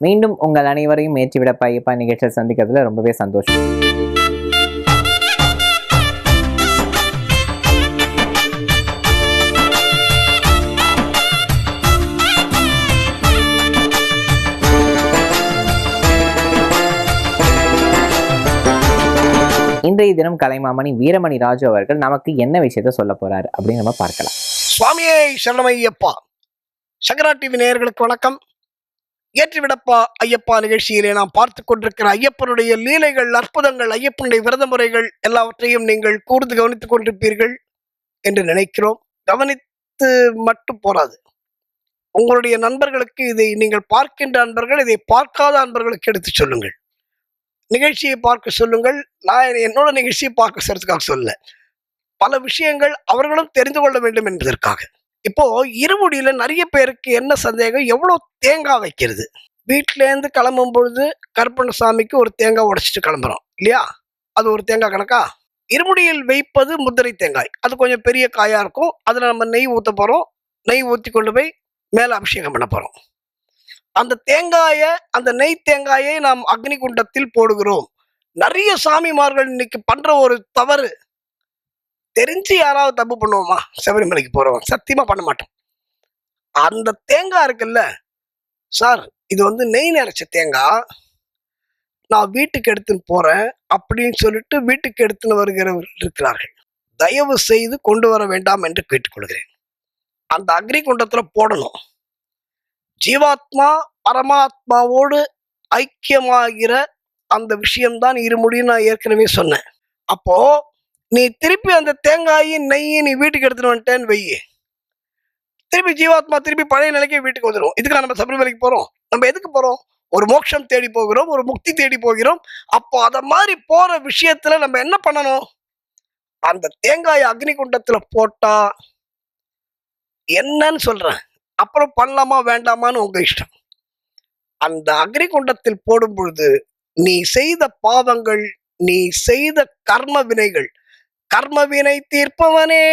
மீண்டும் உங்கள் அனைவரையும் மேய்ச்சி விடப்பா ஐயப்பா நிகழ்ச்சியில் சந்திக்கிறதுல ரொம்பவே சந்தோஷம். இன்றைய தினம் கலைமாமணி வீரமணி ராஜு அவர்கள் நமக்கு என்ன விஷயத்த சொல்ல போறாரு அப்படின்னு நம்ம பார்க்கலாம். சுவாமியே சரணமையப்பா. சங்கரா டிவி நேயர்களுக்கு வணக்கம். ஏற்றிவிடப்பா ஐயப்பா நிகழ்ச்சியிலே நாம் பார்த்து கொண்டிருக்கிற ஐயப்பனுடைய லீலைகள், அற்புதங்கள், ஐயப்பனுடைய விரத முறைகள் எல்லாவற்றையும் நீங்கள் கூர்ந்து கவனித்துக் கொண்டிருப்பீர்கள் என்று நினைக்கிறோம். கவனித்து மட்டும் போராது, உங்களுடைய நண்பர்களுக்கு, இதை நீங்கள் பார்க்கின்ற நண்பர்கள், இதை பார்க்காத நண்பர்களுக்கு எடுத்து சொல்லுங்கள். நிகழ்ச்சியை பார்க்க சொல்லுங்கள். நான் என்னோட நிகழ்ச்சியை பார்க்க சொல்றதுக்காக சொல்ல, பல விஷயங்கள் அவர்களும் தெரிந்து கொள்ள வேண்டும் என்பதற்காக. இப்போ இருமுடியில நிறைய பேருக்கு என்ன சந்தேகம், எவ்வளவு தேங்காய் வைக்கிறது? வீட்டுல இருந்து கிளம்பும் பொழுது கருப்பண்ணசாமிக்கு ஒரு தேங்காய் உடைச்சிட்டு கிளம்புறோம் இல்லையா? அது ஒரு தேங்காய் கணக்கா? இருமுடியில் வைப்பது முத்திரை தேங்காய், அது கொஞ்சம் பெரிய காயா இருக்கும். அதுல நம்ம நெய் ஊத்த போறோம். நெய் ஊற்றி கொண்டு போய் மேல அபிஷேகம் பண்ண போறோம். அந்த தேங்காயை, அந்த நெய் தேங்காயை நாம் அக்னி குண்டத்தில் போடுகிறோம். நிறைய சாமிமார்கள் இன்னைக்கு பண்ற ஒரு தவறு, தெரிஞ்சு யாராவது தப்பு பண்ணுவோமா? சபரிமலைக்கு போறோம், சத்தியமா பண்ண மாட்டோம். அந்த தேங்காய் இருக்குல்ல சார், இது வந்து நெய் நிறைச்ச தேங்காய், நான் வீட்டுக்கு எடுத்துன்னு போறேன் அப்படின்னு சொல்லிட்டு வீட்டுக்கு எடுத்துன்னு வருகிறவர்கள் இருக்கிறார்கள். தயவு செய்து கொண்டு வர வேண்டாம் என்று கேட்டுக்கொள்கிறேன். அந்த அக்னி குண்டத்துல போடணும். ஜீவாத்மா பரமாத்மாவோடு ஐக்கியமாகிற அந்த விஷயம்தான் இருமுடின்னு நான் ஏற்கனவே சொன்னேன். அப்போ நீ திருப்பி அந்த தேங்காயின் நெய்யை நீ வீட்டுக்கு எடுத்துட்டு வந்துட்டேன்னு வையே, திருப்பி ஜீவாத்மா திருப்பி பழைய நிலைக்கே வீட்டுக்கு வந்துடும். இதுக்காக நம்ம சபரிமலைக்கு போறோம்? நம்ம எதுக்கு போறோம்? ஒரு மோட்சம் தேடி போகிறோம், ஒரு முக்தி தேடி போகிறோம். அப்போ அத மாதிரி போற விஷயத்துல நம்ம என்ன பண்ணணும்? அந்த தேங்காயை அக்னி குண்டத்துல போட்டா என்னன்னு சொல்றேன், அப்புறம் பண்ணலாமா வேண்டாமான்னு உங்க இஷ்டம். அந்த அக்னி குண்டத்தில் போடும் பொழுது நீ செய்த பாவங்கள், நீ செய்த கர்ம வினைகள், கர்ம வினை தீர்ப்பவனே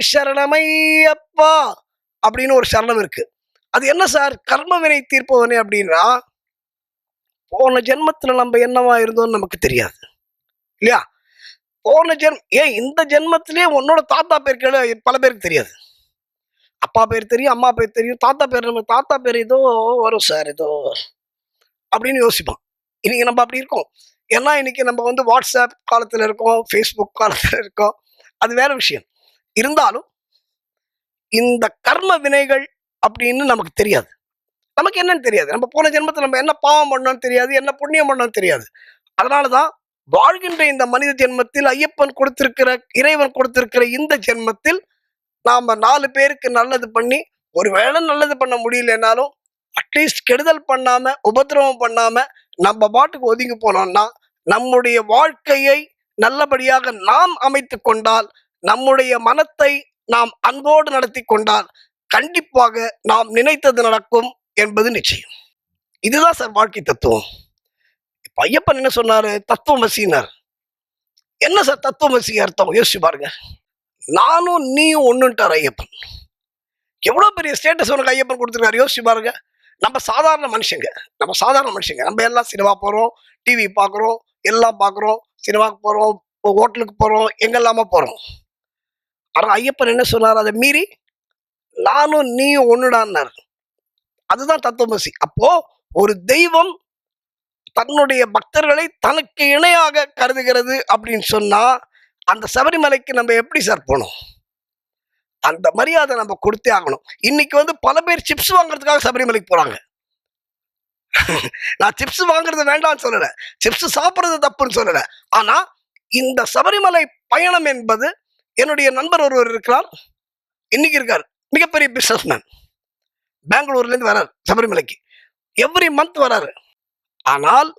சரணமையப்பா அப்படின்னு ஒரு சரணம் இருக்கு. அது என்ன சார் கர்ம வினை தீர்ப்பவனே அப்படின்னா, போன ஜென்மத்துல நம்ம என்னவா இருந்தோம்னு நமக்கு தெரியாது இல்லையா? போன ஏன் இந்த ஜென்மத்திலேயே உன்னோட தாத்தா பேர் கேளு, பல பேருக்கு தெரியாது. அப்பா பேர் தெரியும், அம்மா பேர் தெரியும், தாத்தா பேர், நம்ம தாத்தா பேர் ஏதோ வரும் சார் ஏதோ அப்படின்னு யோசிப்போம். இன்னைக்கு நம்ம அப்படி இருக்கோம். ஏன்னா இன்னைக்கு நம்ம வந்து வாட்ஸ்அப் காலத்துல இருக்கோம், ஃபேஸ்புக் காலத்துல இருக்கோம், அது வேற விஷயம். இருந்தாலும் இந்த கர்ம வினைகள் அப்படின்னு நமக்கு தெரியாது. நமக்கு என்னன்னு தெரியாது. நம்ம போன ஜென்மத்தில் நம்ம என்ன பாவம் பண்ணோம்னு தெரியாது, என்ன புண்ணியம் பண்ணோம்னு தெரியாது. அதனாலதான் வாழ்கின்ற இந்த மனித ஜென்மத்தில், ஐயப்பன் கொடுத்திருக்கிற, இறைவன் கொடுத்திருக்கிற இந்த ஜென்மத்தில் நாம 4 பேருக்கு நல்லது பண்ணி, ஒருவேளை நல்லது பண்ண முடியலனாலும் அட்லீஸ்ட் கெடுதல் பண்ணாம, உபத்திரவம் பண்ணாம நம்ம பாட்டுக்கு ஒதுங்கி போனோம்னா, நம்முடைய வாழ்க்கையை நல்லபடியாக நாம் அமைத்து கொண்டால், நம்முடைய மனத்தை நாம் அன்போடு நடத்தி கொண்டால், கண்டிப்பாக நாம் நினைத்தது நடக்கும் என்பது நிச்சயம். இதுதான் சார் வாழ்க்கை தத்துவம். இப்ப ஐயப்பன் என்ன சொன்னாரு? தத்துவமசினார். என்ன சார் தத்துவமசி அர்த்தம்? யோசிச்சு பாருங்க. நானும் நீயும் ஒண்ணுட்டார் ஐயப்பன். எவ்வளவு பெரிய ஸ்டேட்டஸ் உனக்கு ஐயப்பன் கொடுத்துருக்காரு, யோசிச்சு பாருங்க. நம்ம சாதாரண மனுஷங்க, நம்ம எல்லாம் சினிமா போறோம், டிவி பார்க்குறோம், எல்லாம் பார்க்குறோம், சினிமாவுக்கு போறோம், ஹோட்டலுக்கு போறோம், எங்கெல்லாமா போறோம். ஆனா ஐயப்பன் என்ன சொன்னார்? அதை மீறி நானும் நீயும் ஒண்ணுடான்னார். அதுதான் தத்துவமசி. அப்போ ஒரு தெய்வம் தன்னுடைய பக்தர்களை தனக்கு இணையாக கருதுகிறது அப்படின்னு சொன்னா, அந்த சபரிமலைக்கு நம்ம எப்படி சார் போனோம்? அந்த மரியாதை நம்ம கொடுத்தே ஆகணும். இன்னைக்கு வந்து பல பேர் சிப்ஸ் வாங்குறதுக்காக சபரிமலைக்கு போறாங்க. நான் சிப்ஸ் வாங்குறது வேண்டாம்னு சொல்லல, சிப்ஸ் சாப்பிடுறது தப்புன்னு சொல்லல. ஆனா இந்த சபரிமலை பயணம் என்பது, என்னுடைய நண்பர் ஒருவர் இருக்கிறார், இன்னைக்கு இருக்கார், மிகப்பெரிய பிசினஸ்மேன், பெங்களூர்ல இருந்து வர்றாரு சபரிமலைக்கு, எவ்ரி மந்த் வர்றாரு. ஆனால்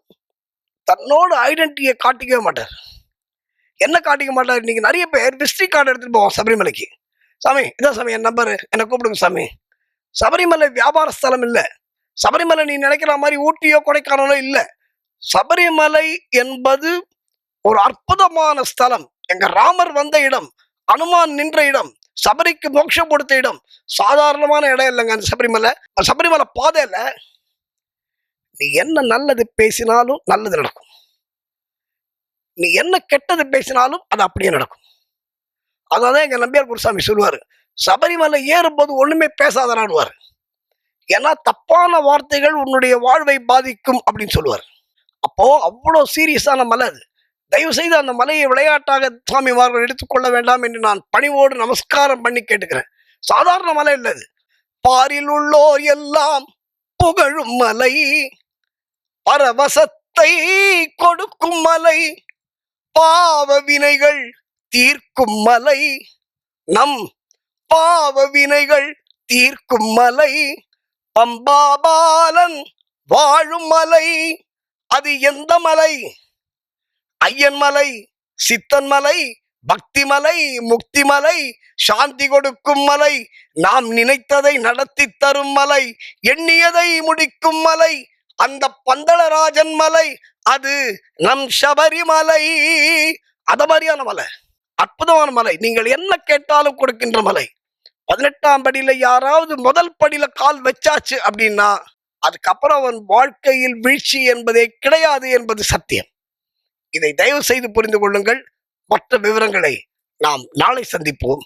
தன்னோட ஐடென்டிட்டியை காட்டிக்கவே மாட்டார். என்ன காட்டிக்க மாட்டார்? இன்னைக்கு நிறைய பேர் விசிட்டிங் கார்டு எடுத்துட்டு போவோம் சபரிமலைக்கு. சாமி இதான் சாமி என் நம்பரு, என்னை கூப்பிடுங்க சாமி. சபரிமலை வியாபார ஸ்தலம் இல்லை. சபரிமலை நீ நினைக்கிற மாதிரி ஊட்டியோ கொடைக்கானலோ இல்லை. சபரிமலை என்பது ஒரு அற்புதமான ஸ்தலம். எங்க ராமர் வந்த இடம், அனுமான் நின்ற இடம், சபரிக்கு மோட்சம் கொடுத்த இடம். சாதாரணமான இடம் இல்லைங்க அந்த சபரிமலை. சபரிமலை பாதையில நீ என்ன நல்லது பேசினாலும் நல்லது நடக்கும், நீ என்ன கெட்டது பேசினாலும் அது அப்படியே நடக்கும். அதான் எங்க நம்பியார் குருசாமி சொல்லுவாரு, சபரிமலை ஏறும்போது ஒண்ணுமே பேசாதராடுவார், ஏன்னா தப்பான வார்த்தைகள் உன்னுடைய வாழ்வை பாதிக்கும் அப்படின்னு சொல்லுவார். அப்போ அவ்வளவு சீரியஸான மலை அது. தயவு செய்து அந்த மலையை விளையாட்டாக சுவாமிமார்கள் எடுத்துக்கொள்ள வேண்டாம் என்று நான் பணிவோடு நமஸ்காரம் பண்ணி கேட்டுக்கிறேன். சாதாரண மலை இல்லை அது. பாரில் உள்ளோர் எல்லாம் புகழும் மலை, பரவசத்தை கொடுக்கும் மலை, பாவ வினைகள் தீர்க்கும் மலை, நம் பாவ வினைகள் தீர்க்கும் மலை, பம்பாபாலன் வாழும் மலை. அது எந்த மலை? ஐயன் மலை, சித்தன் மலை, பக்தி மலை, முக்தி மலை, சாந்தி கொடுக்கும் மலை, நாம் நினைத்ததை நடத்தி தரும் மலை, எண்ணியதை முடிக்கும் மலை, அந்த பந்தளராஜன் மலை, அது நம் சபரிமலை. அத மாதிரியான மலை, அற்புதமான மலை, நீங்கள் என்ன கேட்டாலும் கொடுக்கின்ற மலை. 18ஆம் படியில யாராவது முதல் படியில கால் வச்சாச்சு அப்படின்னா அதுக்கப்புறம் அவன் வாழ்க்கையில் வீழ்ச்சி என்பதே கிடையாது என்பது சத்தியம். இதை தயவு செய்து புரிந்து கொள்ளுங்கள். மற்ற விவரங்களை நாம் நாளை சந்திப்போம்.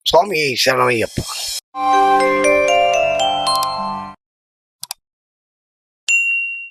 சுவாமியை சரணமையப்பா.